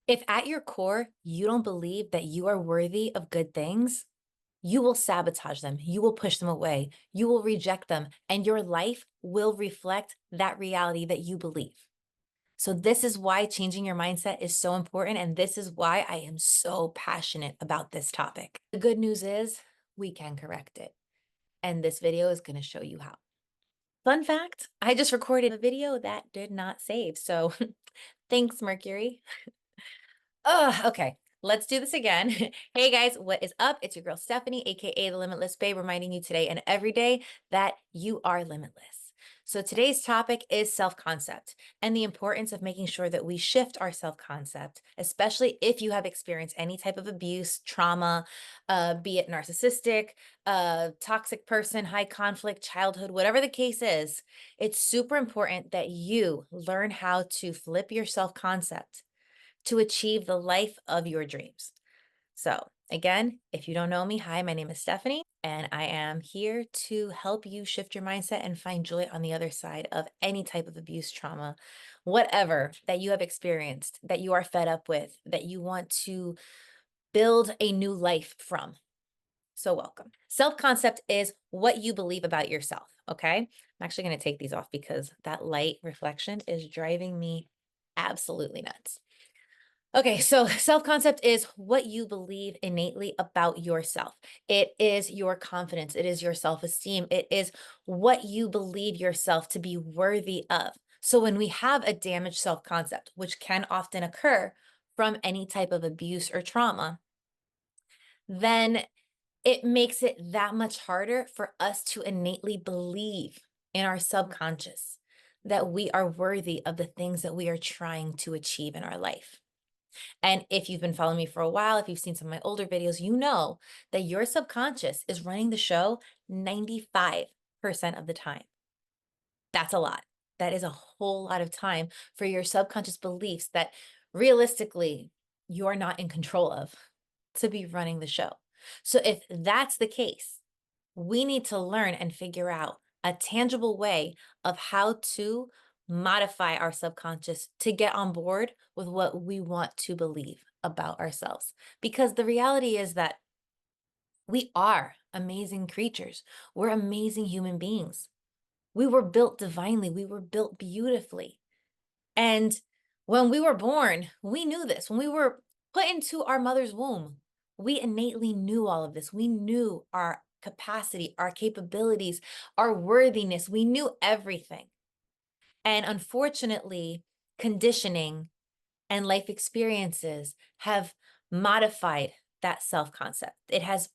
If at your core, you don't believe that you are worthy of good things, you will sabotage them. You will push them away. You will reject them. And your life will reflect that reality that you believe. So, this is why changing your mindset is so important. And this is why I am so passionate about this topic. The good news is we can correct it. And this video is going to show you how. Fun fact, I just recorded a video that did not save. So, thanks, Mercury. Okay. Let's do this again. Hey guys, what is up? It's your girl Stephanie, aka the Limitless Babe, reminding you today and every day that you are limitless. So today's topic is self-concept and the importance of making sure that we shift our self-concept, especially if you have experienced any type of abuse, trauma, be it narcissistic, toxic person, high conflict, childhood, whatever the case is. It's super important that you learn how to flip your self-concept to achieve the life of your dreams. So, again, if you don't know me, hi, my name is Stephanie, and I am here to help you shift your mindset and find joy on the other side of any type of abuse, trauma, whatever that you have experienced, that you are fed up with, that you want to build a new life from. So, welcome. Self concept is what you believe about yourself. Okay. I'm actually going to take these off because that light reflection is driving me absolutely nuts. Okay, so self concept is what you believe innately about yourself. It is your confidence, it is your self esteem, it is what you believe yourself to be worthy of. So when we have a damaged self concept, which can often occur from any type of abuse or trauma, then it makes it that much harder for us to innately believe in our subconscious that we are worthy of the things that we are trying to achieve in our life. And if you've been following me for a while, if you've seen some of my older videos, you know that your subconscious is running the show 95% of the time. That's a lot. That is a whole lot of time for your subconscious beliefs that realistically you're not in control of to be running the show. So if that's the case, we need to learn and figure out a tangible way of how to modify our subconscious to get on board with what we want to believe about ourselves. Because the reality is that we are amazing creatures, we're amazing human beings. We were built divinely, we were built beautifully. And when we were born, we knew this. When we were put into our mother's womb, we innately knew all of this. We knew our capacity, our capabilities, our worthiness. We knew everything. And unfortunately, conditioning and life experiences have modified that self concept. It has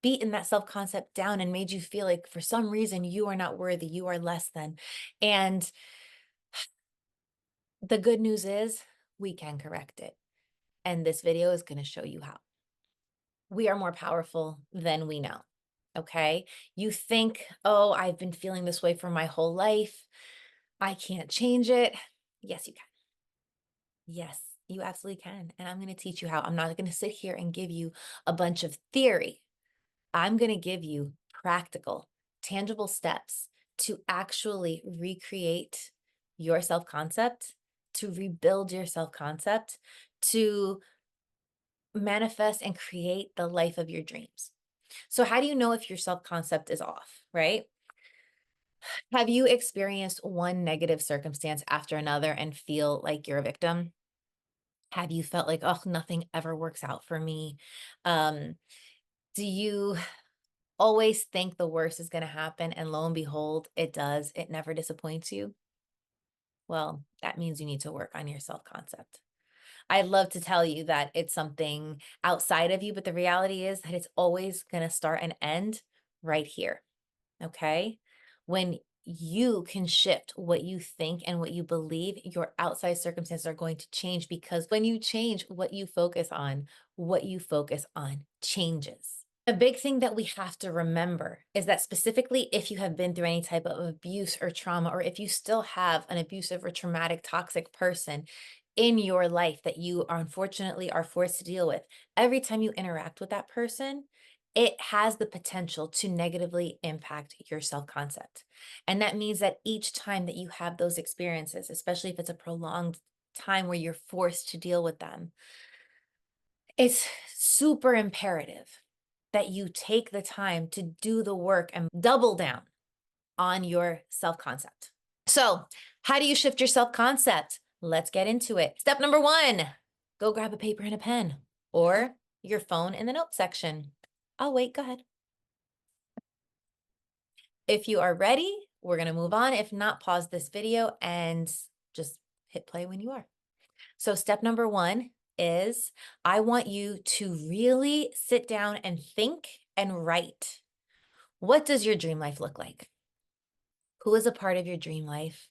beaten that self concept down and made you feel like for some reason you are not worthy, you are less than. And the good news is we can correct it. And this video is going to show you how. We are more powerful than we know. Okay. You think, oh, I've been feeling this way for my whole life. I can't change it. Yes, you can. Yes, you absolutely can. And I'm going to teach you how. I'm not going to sit here and give you a bunch of theory. I'm going to give you practical, tangible steps to actually recreate your self concept, to rebuild your self concept, to manifest and create the life of your dreams. So, how do you know if your self concept is off, right? Have you experienced one negative circumstance after another and feel like you're a victim? Have you felt like, oh, nothing ever works out for me? Um, do you always think the worst is going to happen? And lo and behold, it does. It never disappoints you. Well, that means you need to work on your self concept. I'd love to tell you that it's something outside of you, but the reality is that it's always going to start and end right here. Okay. When you can shift what you think and what you believe, your outside circumstances are going to change because when you change what you focus on changes. A big thing that we have to remember is that specifically if you have been through any type of abuse or trauma, or if you still have an abusive or traumatic, toxic person in your life that you are unfortunately are forced to deal with, every time you interact with that person, it has the potential to negatively impact your self concept. And that means that each time that you have those experiences, especially if it's a prolonged time where you're forced to deal with them, it's super imperative that you take the time to do the work and double down on your self-concept. So, how do you shift your self-concept? Let's get into it. Step number 1, go grab a paper and a pen or your phone in the note section. I'll wait, go ahead. If you are ready, we're gonna move on. If not, pause this video and just hit play when you are. So step number 1 is I want you to really sit down and think and write. What does your dream life look like? Who is a part of your dream life?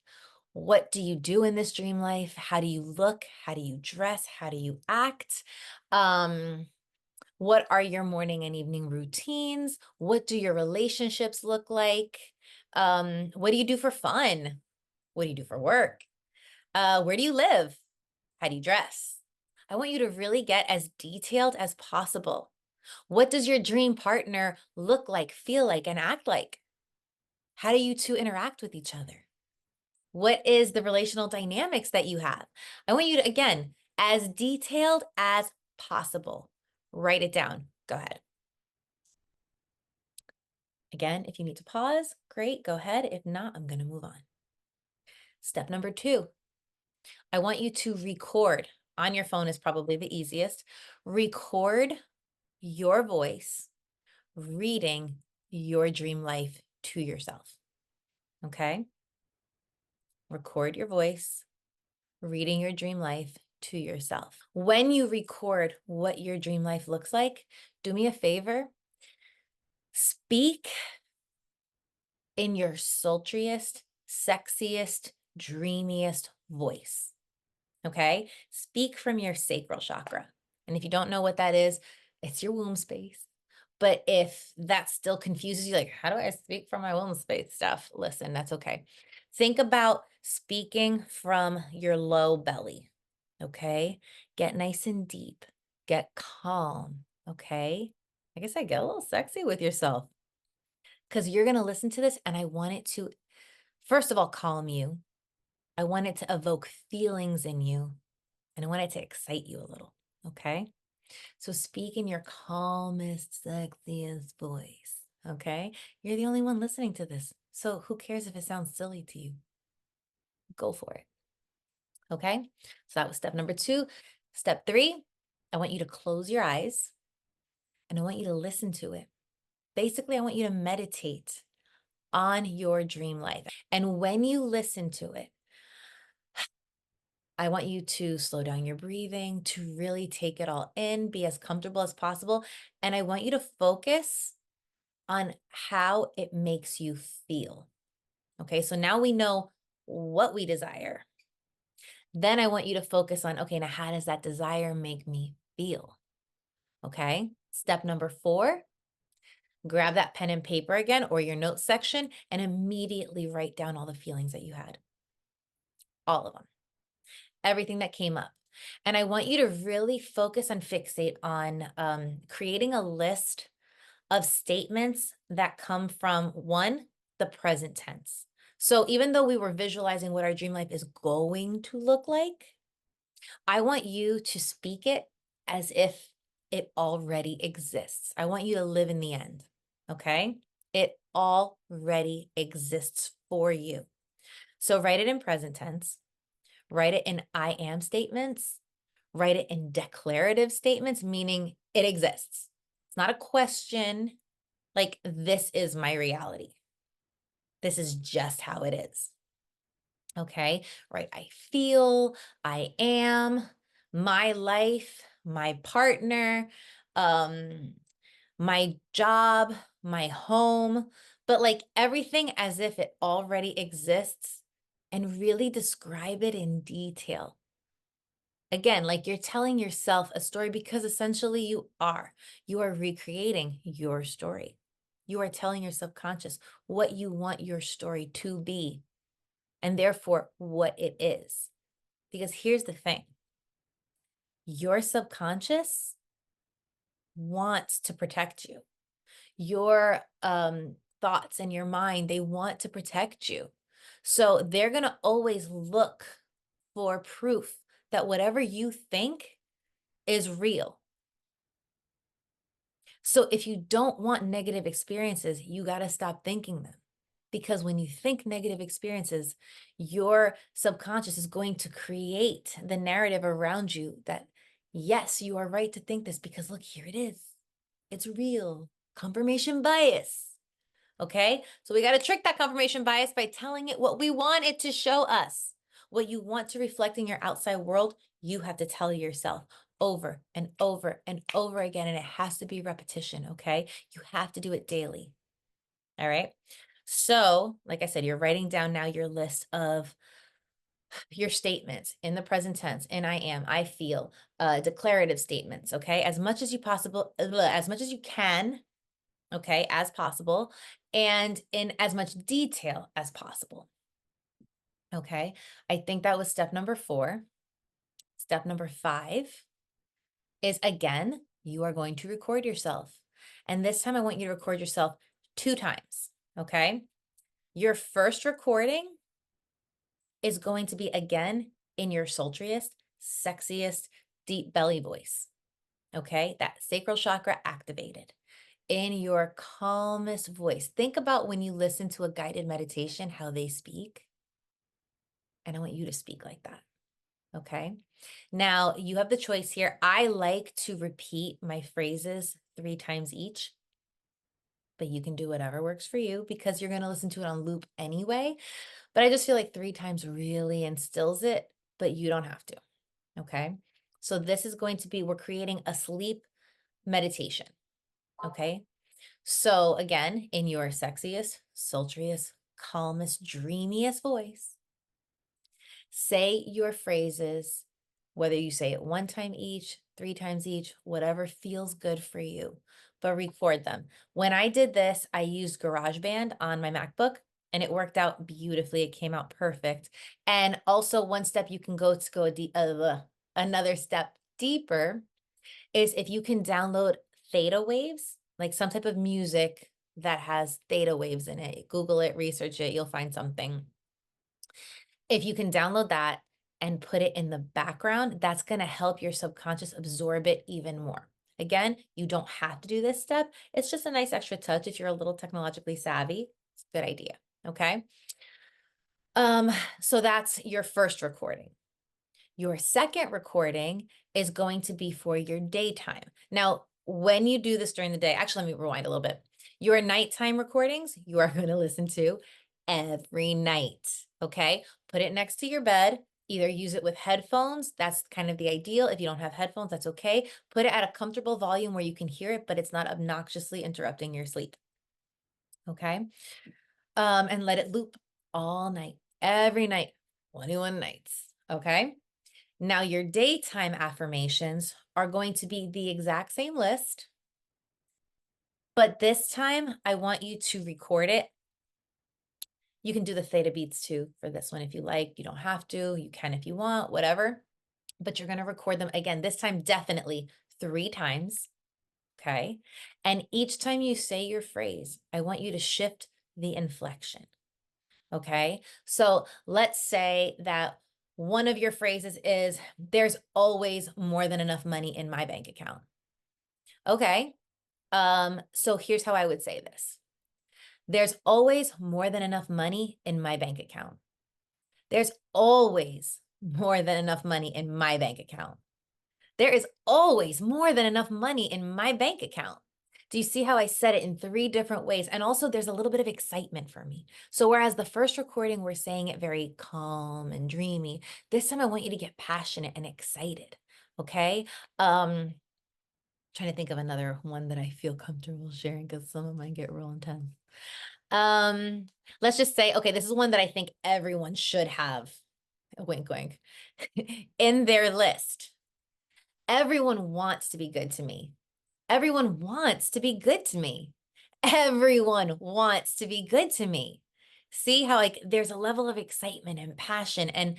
What do you do in this dream life? How do you look? How do you dress? How do you act? What are your morning and evening routines? What do your relationships look like? What do you do for fun? What do you do for work? Where do you live? How do you dress? I want you to really get as detailed as possible. What does your dream partner look like, feel like, and act like? How do you two interact with each other? What is the relational dynamics that you have? I want you to, again, as detailed as possible. Write it down. Go ahead. Again, if you need to pause, great, go ahead. If not, I'm going to move on. Step number 2, I want you to record. On your phone is probably the easiest. Record your voice reading your dream life to yourself. Okay? Record your voice reading your dream life to yourself. When you record what your dream life looks like, do me a favor, speak in your sultriest, sexiest, dreamiest voice. Okay? Speak from your sacral chakra. And if you don't know what that is, it's your womb space. But if that still confuses you, like, how do I speak from my womb space stuff? Listen, that's okay. Think about speaking from your low belly. Okay? Get nice and deep. Get calm. Okay? Like I said, get a little sexy with yourself because you're going to listen to this and I want it to, first of all, calm you. I want it to evoke feelings in you and I want it to excite you a little. Okay? So speak in your calmest, sexiest voice. Okay? You're the only one listening to this. So who cares if it sounds silly to you? Go for it. Okay? So that was step number 2. Step 3, I want you to close your eyes and I want you to listen to it. Basically, I want you to meditate on your dream life. And when you listen to it, I want you to slow down your breathing, to really take it all in, be as comfortable as possible. And I want you to focus on how it makes you feel. Okay, so now we know what we desire. Then I want you to focus on, okay, now how does that desire make me feel? Okay, step number 4, grab that pen and paper again or your notes section and immediately write down all the feelings that you had. All of them, everything that came up. And I want you to really focus and fixate on creating a list of statements that come from 1, the present tense. So even though we were visualizing what our dream life is going to look like, I want you to speak it as if it already exists. I want you to live in the end, okay? It already exists for you. So write it in present tense, write it in I am statements, write it in declarative statements, meaning it exists. It's not a question, like, this is my reality. This is just how it is. Okay, right? I feel, I am, my life, my partner, my job, my home, but like everything as if it already exists and really describe it in detail. Again, like you're telling yourself a story because essentially you are. You are recreating your story. You are telling your subconscious what you want your story to be and therefore what it is. Because here's the thing, your subconscious wants to protect you. Your thoughts and your mind, they want to protect you. So they're going to always look for proof that whatever you think is real. So if you don't want negative experiences, you got to stop thinking them. Because when you think negative experiences, your subconscious is going to create the narrative around you that, yes, you are right to think this because look, here it is. It's real. Confirmation bias. Okay. So we got to trick that confirmation bias by telling it what we want it to show us. What you want to reflect in your outside world, you have to tell yourself over and over and over again. And it has to be repetition. Okay. You have to do it daily. All right. So, like I said, you're writing down now your list of your statements in the present tense, and I am, I feel, declarative statements. Okay. As much as you can, okay, as possible, and in as much detail as possible. Okay. I think that was step number 4. Step number 5 is again, you are going to record yourself. And this time I want you to record yourself 2 times. Okay. Your first recording is going to be again in your sultriest, sexiest, deep belly voice. Okay. That sacral chakra activated in your calmest voice. Think about when you listen to a guided meditation, how they speak. And I want you to speak like that. Okay. Now you have the choice here. I like to repeat my phrases 3 times each, but you can do whatever works for you because you're going to listen to it on loop anyway. But I just feel like 3 times really instills it, but you don't have to. Okay. So this is going to be, we're creating a sleep meditation. Okay. So again, in your sexiest, sultriest, calmest, dreamiest voice, say your phrases, whether you say it 1 time each, 3 times each, whatever feels good for you, but record them. When I did this, I used GarageBand on my MacBook and it worked out beautifully. It came out perfect. And also one step you can go another step deeper is if you can download theta waves, like some type of music that has theta waves in it. Google it, research it, you'll find something. If you can download that and put it in the background, that's going to help your subconscious absorb it even more. Again, you don't have to do this step. It's just a nice extra touch if you're a little technologically savvy. It's a good idea. Okay. So that's your first recording. Your second recording is going to be for your daytime. Now, when you do this during the day, actually, let me rewind a little bit. Your nighttime recordings, you are going to listen to every night. Okay. Put it next to your bed. Either use it with headphones. That's kind of the ideal. If you don't have headphones, that's okay. Put it at a comfortable volume where you can hear it, but it's not obnoxiously interrupting your sleep. Okay. And let it loop all night, every night, 21 nights. Okay. Now, your daytime affirmations are going to be the exact same list, but this time I want you to record it. You can do the theta beats too for this one if you like. You don't have to. You can if you want, whatever. But you're going to record them again, this time definitely 3 times. Okay. And each time you say your phrase, I want you to shift the inflection. Okay. So let's say that one of your phrases is, there's always more than enough money in my bank account. Okay. So here's how I would say this. There's always more than enough money in my bank account. There's always more than enough money in my bank account. There is always more than enough money in my bank account. Do you see how I said it in 3 different ways? And also there's a little bit of excitement for me. So whereas the first recording, we're saying it very calm and dreamy, this time I want you to get passionate and excited. Okay. Trying to think of another one that I feel comfortable sharing because some of mine get real intense. Let's just say, okay, this is one that I think everyone should have, wink, wink, in their list. Everyone wants to be good to me. Everyone wants to be good to me. Everyone wants to be good to me. See how like there's a level of excitement and passion. And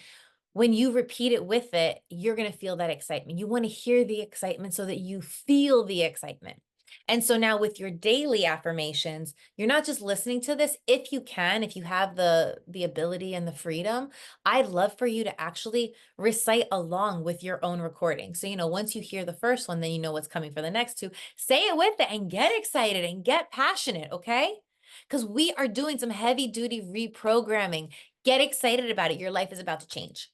when you repeat it with it, you're going to feel that excitement. You want to hear the excitement so that you feel the excitement. And so now with your daily affirmations, you're not just listening to this. If you can, if you have the ability and the freedom, I'd love for you to actually recite along with your own recording. So, once you hear the first one, then you know what's coming for the next two. Say it with it and get excited and get passionate, okay? Because we are doing some heavy duty reprogramming. Get excited about it. Your life is about to change.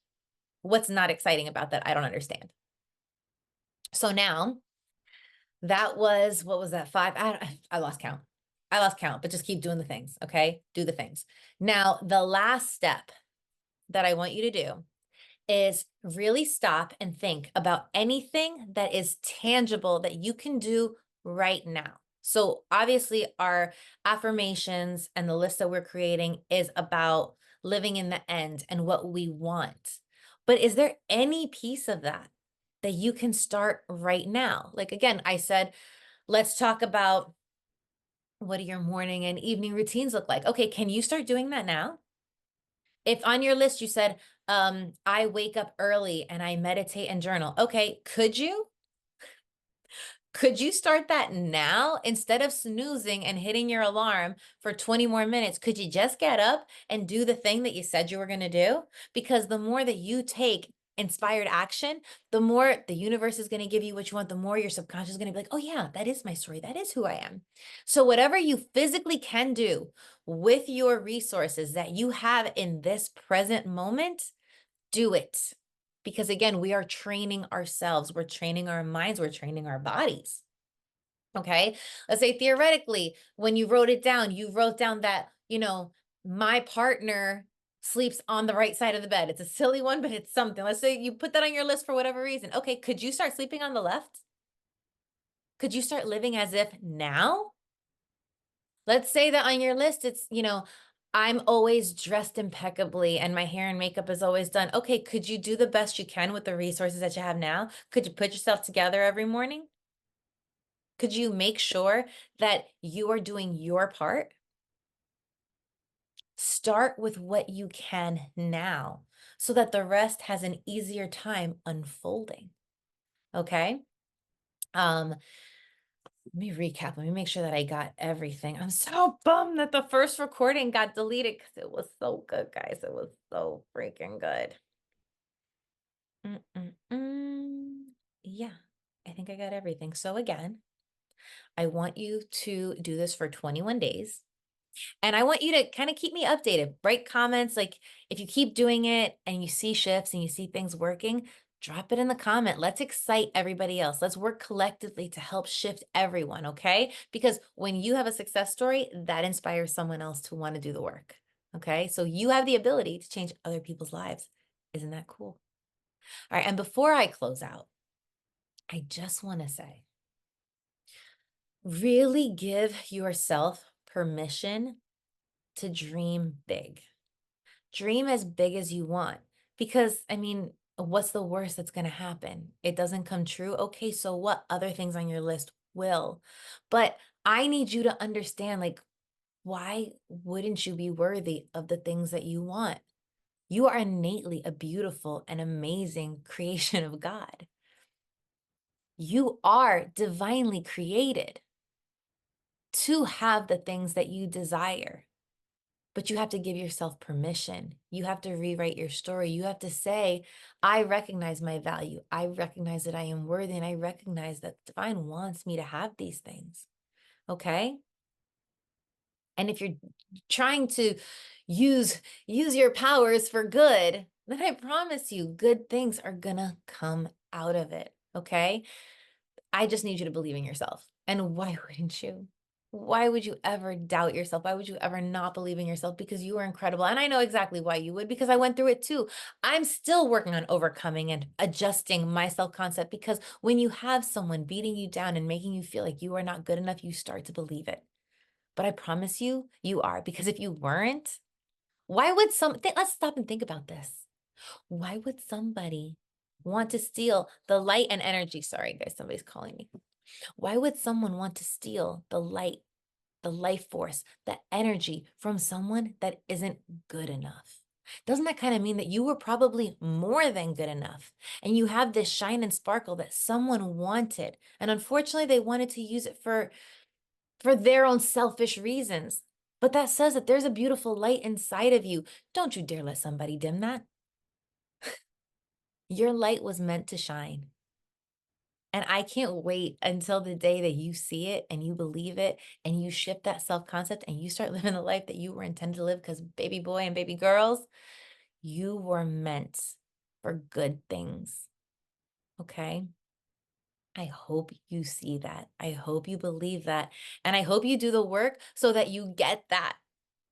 What's not exciting about that? I don't understand. So now that was, what was that? 5? I lost count. I lost count, but just keep doing the things, okay? Do the things. Now, the last step that I want you to do is really stop and think about anything that is tangible that you can do right now. So obviously our affirmations and the list that we're creating is about living in the end and what we want. But is there any piece of that you can start right now? Like, again, I said, let's talk about what do your morning and evening routines look like? Okay, can you start doing that now? If on your list you said, I wake up early and I meditate and journal. Okay, could you? Could you start that now instead of snoozing and hitting your alarm for 20 more minutes? Could you just get up and do the thing that you said you were going to do? Because the more that you take inspired action, the more the universe is going to give you what you want, the more your subconscious is going to be like, oh, yeah, that is my story. That is who I am. So, whatever you physically can do with your resources that you have in this present moment, do it. Because again, we are training ourselves, we're training our minds, we're training our bodies. Okay. Let's say theoretically, when you wrote it down, you wrote down that, my partner sleeps on the right side of the bed. It's a silly one, but it's something. Let's say you put that on your list for whatever reason. Okay. Could you start sleeping on the left? Could you start living as if now? Let's say that on your list, it's, I'm always dressed impeccably and my hair and makeup is always done. Okay, could you do the best you can with the resources that you have now? Could you put yourself together every morning? Could you make sure that you are doing your part? Start with what you can now so that the rest has an easier time unfolding. Okay? Um, Let me recap. Let me make sure that I got everything. I'm so bummed that the first recording got deleted because it was so good, guys. It was so freaking good. Yeah, I think I got everything. So again, I want you to do this for 21 days. And I want you to kind of keep me updated. Write comments. Like if you keep doing it and you see shifts and you see things working, drop it in the comment. Let's excite everybody else. Let's work collectively to help shift everyone, okay? Because when you have a success story, that inspires someone else to want to do the work, okay? So you have the ability to change other people's lives. Isn't that cool? All right, and before I close out, I just want to say, really give yourself permission to dream big. Dream as big as you want. Because, I mean, what's the worst that's going to happen? It doesn't come true. Okay, so what other things on your list will? But I need you to understand, like, why wouldn't you be worthy of the things that you want? You are innately a beautiful and amazing creation of God. You are divinely created to have the things that you desire. But you have to give yourself permission. You have to rewrite your story. You have to say, I recognize my value. I recognize that I am worthy, and I recognize that divine wants me to have these things. Okay? And if you're trying to use your powers for good, then I promise you good things are gonna come out of it. Okay? I just need you to believe in yourself. And why wouldn't you? Why would you ever doubt yourself? Why would you ever not believe in yourself? Because you are incredible. And I know exactly why you would, because I went through it too. I'm still working on overcoming and adjusting my self concept because when you have someone beating you down and making you feel like you are not good enough, you start to believe it. But I promise you, you are. Because if you weren't, why would let's stop and think about this. Why would somebody want to steal the light and energy? Sorry, guys, somebody's calling me. Why would someone want to steal the light, the life force, the energy from someone that isn't good enough? Doesn't that kind of mean that you were probably more than good enough and you have this shine and sparkle that someone wanted? And unfortunately, they wanted to use it for their own selfish reasons. But that says that there's a beautiful light inside of you. Don't you dare let somebody dim that. Your light was meant to shine. And I can't wait until the day that you see it and you believe it and you shift that self concept and you start living the life that you were intended to live because, baby boy and baby girls, you were meant for good things. Okay. I hope you see that. I hope you believe that. And I hope you do the work so that you get that.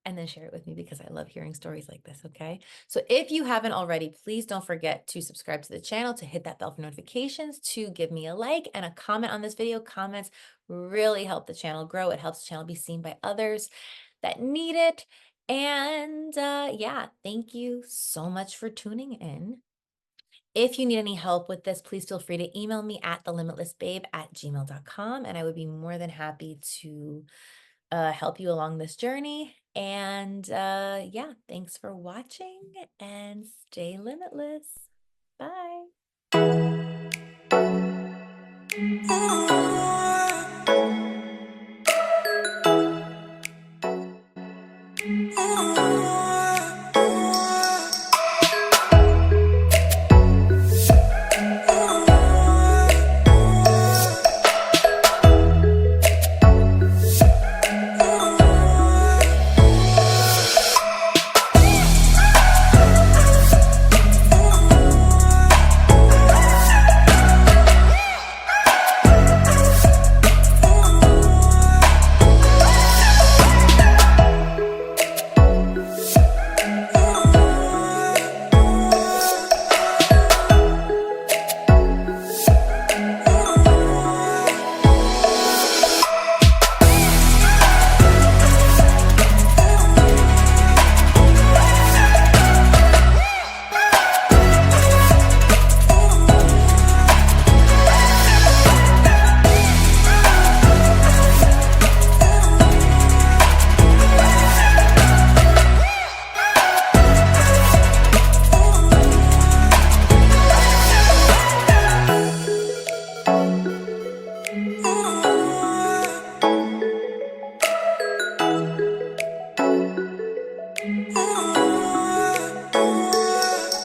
And then share it with me because I love hearing stories like this, okay? So if you haven't already, please don't forget to subscribe to the channel, to hit that bell for notifications, to give me a like and a comment on this video. Comments really help the channel grow. It helps the channel be seen by others that need it. And yeah, thank you so much for tuning in. If you need any help with this, please feel free to email me at thelimitlessbabe@gmail.com, and I would be more than happy to help you along this journey. And yeah, thanks for watching and stay limitless. Bye.